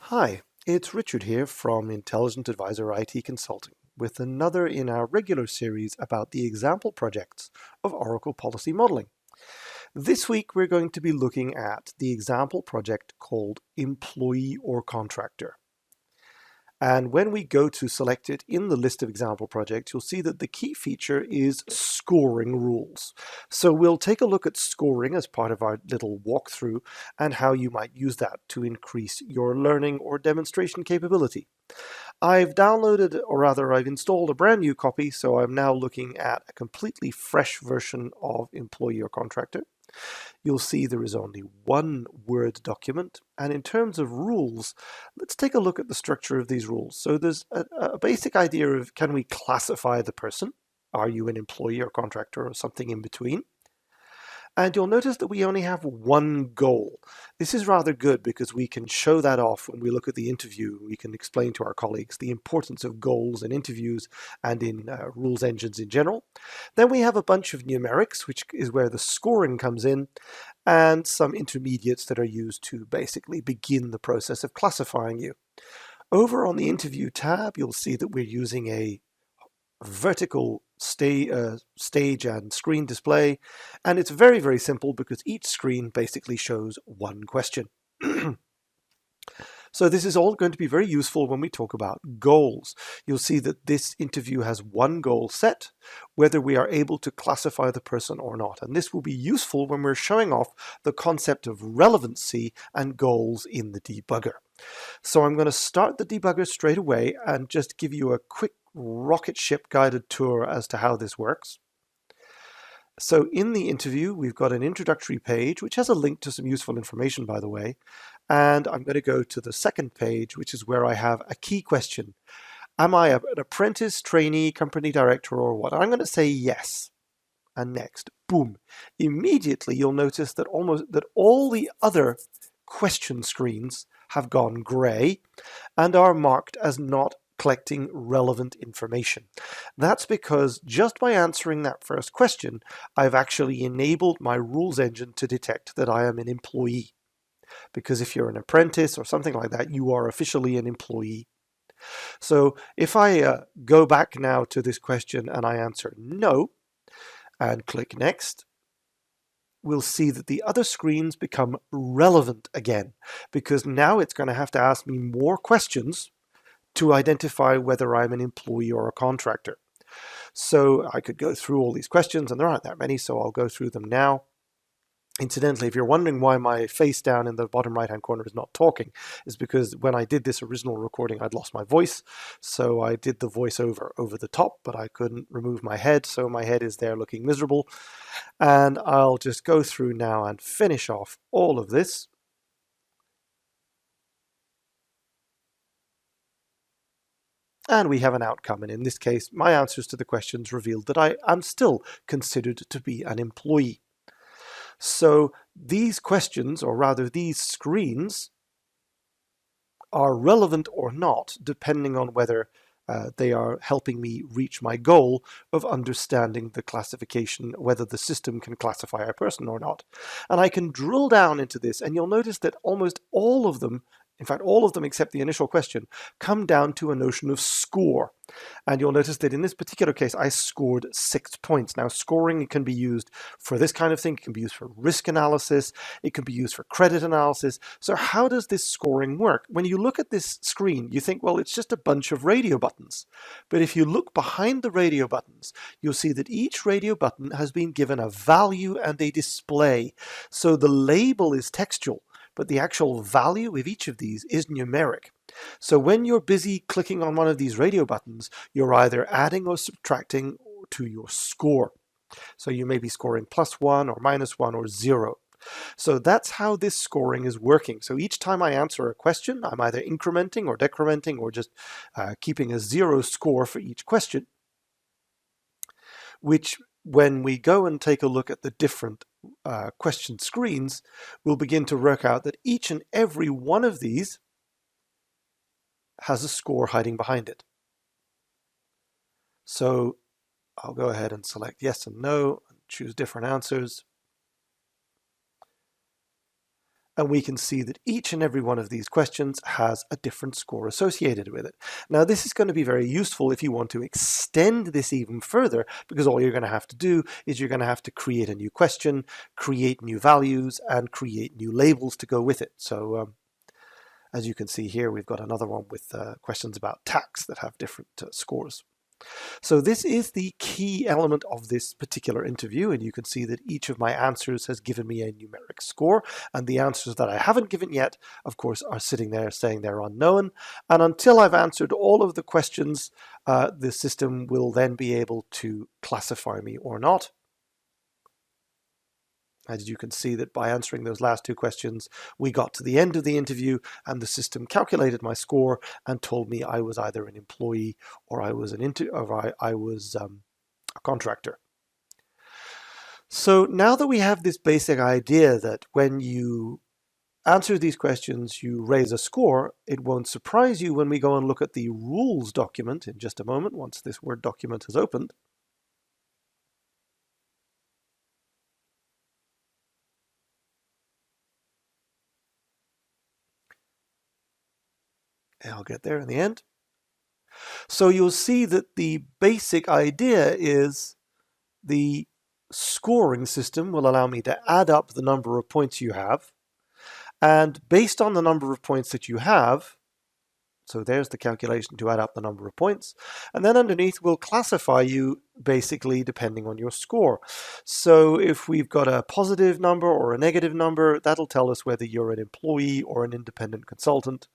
Hi, it's Richard here from Intelligent Advisor IT Consulting with another in our regular series about the example projects of Oracle Policy Modeling. This week we're going to be looking at the example project called Employee or Contractor. And when we go to select it in the list of example projects, you'll see that the key feature is scoring rules. So we'll take a look at scoring as part of our little walkthrough and how you might use that to increase your learning or demonstration capability. I've downloaded, or rather I've installed a brand new copy, so I'm now looking at a completely fresh version of Employee or Contractor. You'll see there is only one Word document, and in terms of rules, let's take a look at the structure of these rules. So there's a basic idea of, can we classify the person? Are you an employee or contractor or something in between? And you'll notice that we only have one goal. This is rather good because we can show that off when we look at the interview. We can explain to our colleagues the importance of goals in interviews and in rules engines in general. Then we have a bunch of numerics, which is where the scoring comes in, and some intermediates that are used to basically begin the process of classifying you. Over on the interview tab, you'll see that we're using a vertical stage and screen display, and it's very, very simple because each screen basically shows one question. So this is all going to be very useful when we talk about goals. You'll see that this interview has one goal set, whether we are able to classify the person or not. And this will be useful when we're showing off the concept of relevancy and goals in the debugger. So I'm going to start the debugger straight away and just give you a quick rocket ship guided tour as to how this works. So in the interview, we've got an introductory page, which has a link to some useful information, by the way. And I'm going to go to the second page, which is where I have a key question. Am I an apprentice, trainee, company director, or what? I'm going to say yes. And next, boom. Immediately, you'll notice that all the other question screens have gone gray and are marked as not collecting relevant information. That's because just by answering that first question, I've actually enabled my rules engine to detect that I am an employee. Because if you're an apprentice or something like that, you are officially an employee. So if I go back now to this question and I answer no, and click next, we'll see that the other screens become relevant again, because now it's going to have to ask me more questions to identify whether I'm an employee or a contractor. So I could go through all these questions, and there aren't that many, so I'll go through them now. Incidentally, if you're wondering why my face down in the bottom right-hand corner is not talking, is because when I did this original recording, I'd lost my voice. So I did the voiceover over the top, but I couldn't remove my head. So my head is there looking miserable. And I'll just go through now and finish off all of this. And we have an outcome. And in this case, my answers to the questions revealed that I am still considered to be an employee. So these questions, or rather these screens, are relevant or not, depending on whether they are helping me reach my goal of understanding the classification, whether the system can classify a person or not. And I can drill down into this, and you'll notice that almost all of them, in fact, all of them except the initial question, come down to a notion of score. And you'll notice that in this particular case, I scored 6 points. Now, scoring can be used for this kind of thing. It can be used for risk analysis. It can be used for credit analysis. So how does this scoring work? When you look at this screen, you think, well, it's just a bunch of radio buttons. But if you look behind the radio buttons, you'll see that each radio button has been given a value and a display. So the label is textual, but the actual value of each of these is numeric. So when you're busy clicking on one of these radio buttons, you're either adding or subtracting to your score. So you may be scoring +1 or -1 or 0. So that's how this scoring is working. So each time I answer a question, I'm either incrementing or decrementing or just keeping a 0 score for each question, which when we go and take a look at the different question screens, we'll begin to work out that each and every one of these has a score hiding behind it. So I'll go ahead and select yes and no, and choose different answers. And we can see that each and every one of these questions has a different score associated with it. Now, this is going to be very useful if you want to extend this even further, because all you're going to have to do is you're going to have to create a new question, create new values, and create new labels to go with it. So as you can see here, we've got another one with questions about tax that have different scores. So this is the key element of this particular interview, and you can see that each of my answers has given me a numeric score, and the answers that I haven't given yet, of course, are sitting there saying they're unknown. And until I've answered all of the questions, the system will then be able to classify me or not. As you can see that by answering those last two questions, we got to the end of the interview and the system calculated my score and told me I was either an employee or I was a contractor. So now that we have this basic idea that when you answer these questions, you raise a score, it won't surprise you when we go and look at the rules document in just a moment, once this Word document is opened. And I'll get there in the end. So you'll see that the basic idea is the scoring system will allow me to add up the number of points you have. And based on the number of points that you have, so there's the calculation to add up the number of points. And then underneath, we'll classify you basically depending on your score. So if we've got a positive number or a negative number, that'll tell us whether you're an employee or an independent consultant.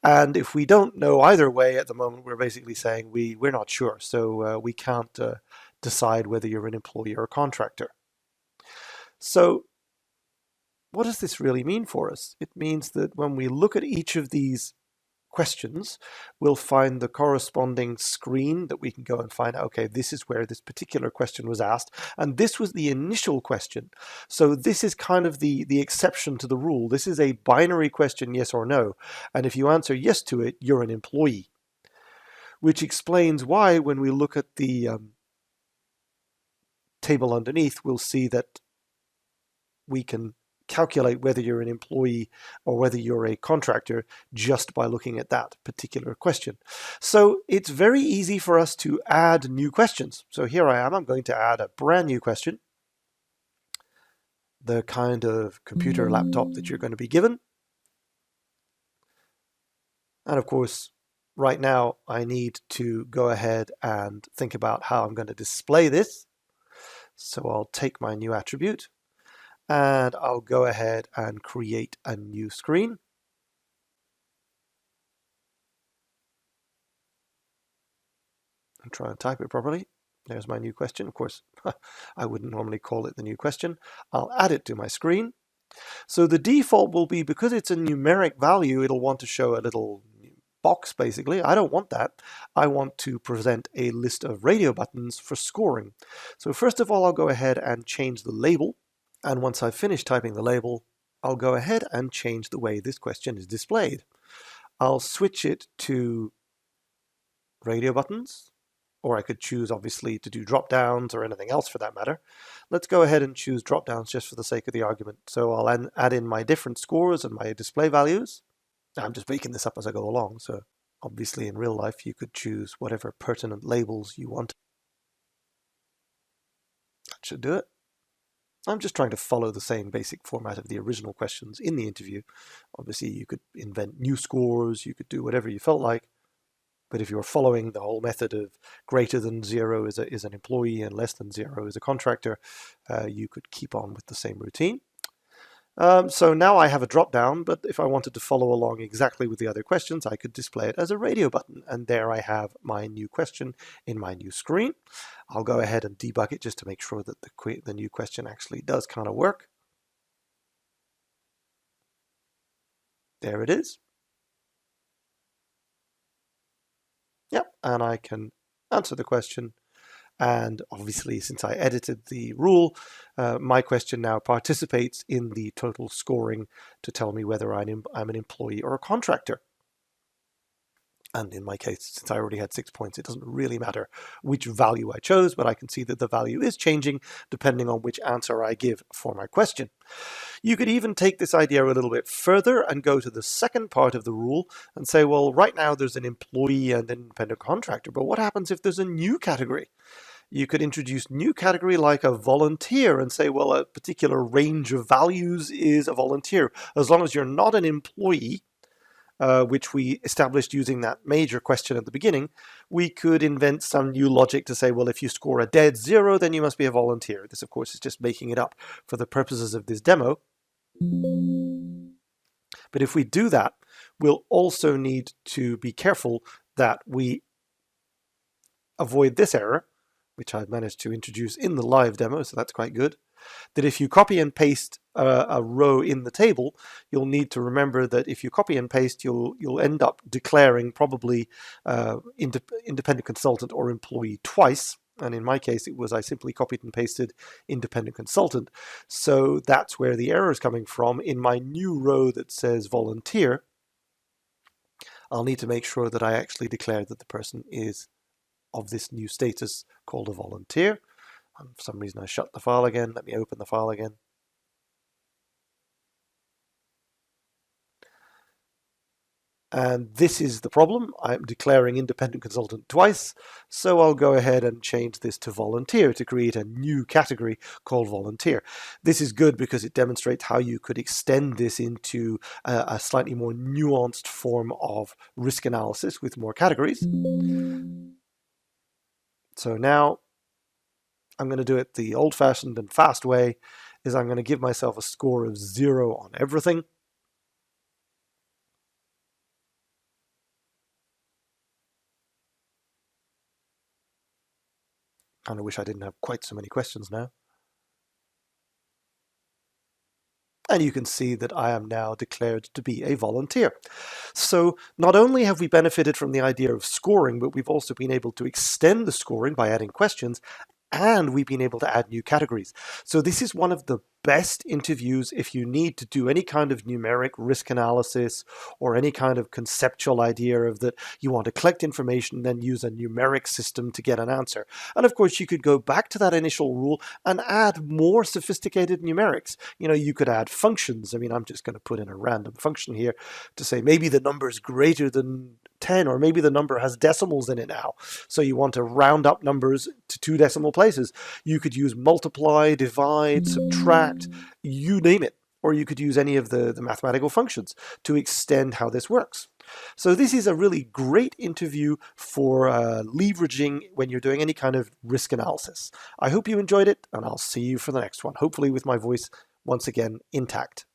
And if we don't know either way at the moment, we're basically saying we're not sure. So we can't decide whether you're an employee or a contractor. So what does this really mean for us? It means that when we look at each of these questions, we'll find the corresponding screen that we can go and find out, okay, this is where this particular question was asked, and this was the initial question. So this is kind of the exception to the rule. This is a binary question, yes or no, and if you answer yes to it, you're an employee. Which explains why when we look at the table underneath, we'll see that we can calculate whether you're an employee or whether you're a contractor just by looking at that particular question. So it's very easy for us to add new questions. So here I am, I'm going to add a brand new question, the kind of computer laptop that you're going to be given. And of course, right now I need to go ahead and think about how I'm going to display this. So I'll take my new attribute, and I'll go ahead and create a new screen. And try and type it properly. There's my new question. Of course, I wouldn't normally call it the new question. I'll add it to my screen. So the default will be, because it's a numeric value, it'll want to show a little box basically. I don't want that. I want to present a list of radio buttons for scoring. So first of all, I'll go ahead and change the label. And once I've finished typing the label, I'll go ahead and change the way this question is displayed. I'll switch it to radio buttons, or I could choose obviously to do drop downs or anything else for that matter. Let's go ahead and choose drop downs just for the sake of the argument. So I'll add in my different scores and my display values. I'm just making this up as I go along, so obviously in real life you could choose whatever pertinent labels you want. That should do it. I'm just trying to follow the same basic format of the original questions in the interview. Obviously, you could invent new scores, you could do whatever you felt like. But if you're following the whole method of greater than 0 is an employee and less than 0 is a contractor, you could keep on with the same routine. So now I have a drop down, but if I wanted to follow along exactly with the other questions, I could display it as a radio button. And there I have my new question in my new screen. I'll go ahead and debug it just to make sure that the new question actually does kind of work. There it is. Yep, and I can answer the question. And obviously, since I edited the rule, my question now participates in the total scoring to tell me whether I'm an employee or a contractor. And in my case, since I already had 6 points, it doesn't really matter which value I chose, but I can see that the value is changing depending on which answer I give for my question. You could even take this idea a little bit further and go to the second part of the rule and say, well, right now there's an employee and an independent contractor, but what happens if there's a new category? You could introduce new category like a volunteer and say, well, a particular range of values is a volunteer. As long as you're not an employee, which we established using that major question at the beginning, we could invent some new logic to say, well, if you score a dead 0, then you must be a volunteer. This, of course, is just making it up for the purposes of this demo. But if we do that, we'll also need to be careful that we avoid this error, which I've managed to introduce in the live demo, so that's quite good. That if you copy and paste a row in the table, you'll need to remember that if you copy and paste, you'll end up declaring probably independent consultant or employee twice. And in my case, it was I simply copied and pasted independent consultant. So that's where the error is coming from. In my new row that says volunteer, I'll need to make sure that I actually declare that the person is of this new status called a volunteer. And for some reason I shut the file again. Let me open the file again. And this is the problem. I'm declaring independent consultant twice, so I'll go ahead and change this to volunteer to create a new category called volunteer. This is good because it demonstrates how you could extend this into a slightly more nuanced form of risk analysis with more categories. So now I'm going to do it the old-fashioned and fast way, is I'm going to give myself a score of 0 on everything. Kind of wish I didn't have quite so many questions now. And you can see that I am now declared to be a volunteer. So not only have we benefited from the idea of scoring, but we've also been able to extend the scoring by adding questions, and we've been able to add new categories. So this is one of the best interviews if you need to do any kind of numeric risk analysis or any kind of conceptual idea of that you want to collect information, then use a numeric system to get an answer. And of course, you could go back to that initial rule and add more sophisticated numerics. You know, you could add functions. I mean, I'm just going to put in a random function here to say maybe the number is greater than 10, or maybe the number has decimals in it now. So you want to round up numbers to 2 decimal places. You could use multiply, divide, subtract, you name it. Or you could use any of the mathematical functions to extend how this works. So this is a really great interview for leveraging when you're doing any kind of risk analysis. I hope you enjoyed it, and I'll see you for the next one, hopefully with my voice once again intact.